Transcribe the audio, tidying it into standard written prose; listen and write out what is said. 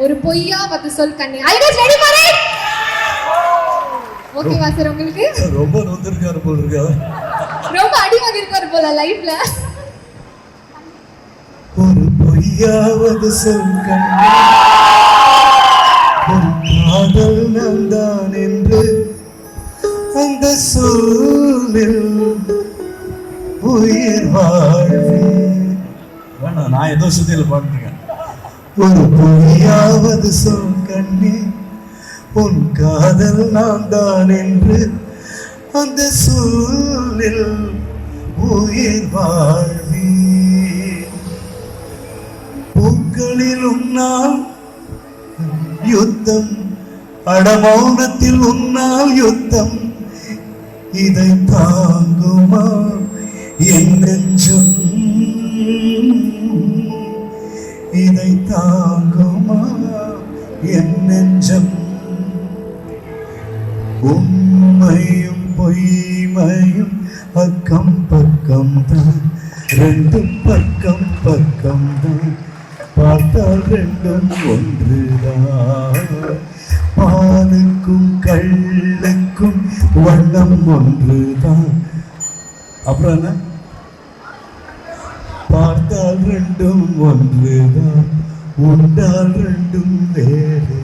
ஒரு பொய்யா பத்து சொல் கண்ணி. Are you guys ready for it? ஓகேவா சார் உங்களுக்கு? ரொம்ப நொந்திருக்காரு போல இருக்கா. ரொம்ப அடி வாங்கிருக்காரு போல லைஃப்ல. ஒரு பொய்யாவது சொல் கண்ணி, ஒரு காதல் நான் என்று அந்த சொல்லில் உயிர் வாழ்வேன். வேணாம், நான் ஏதோ சுத்தியில பாட்டுருக்கேன். ஒரு பொய்யாவது சொல் கண்ணி, உன் காதல் நான் தான் என்று அந்த சொல்லில் உயிர் வாழ்வேன். பூக்களில் உன்னால் யுத்தம், அடமௌனத்தில் உன்னால் யுத்தம், இதை தாங்குமா என் நெஞ்சம், இதை தாங்குமா என் நெஞ்சம். உண்மையும் பொய்மையும் அக்கம் பக்கம் தான், ரெண்டும் பக்கம் பக்கம் தான், பார்த்தால் ரெண்டும் ஒன்றுதான். பாலுக்கும் கள்ளுக்கும் வண்ணம் ஒன்றுதான். அப்புறம் என்ன? பார்த்தால் ரெண்டும் ஒன்றுதான், உண்டால் ரெண்டும் வேறு.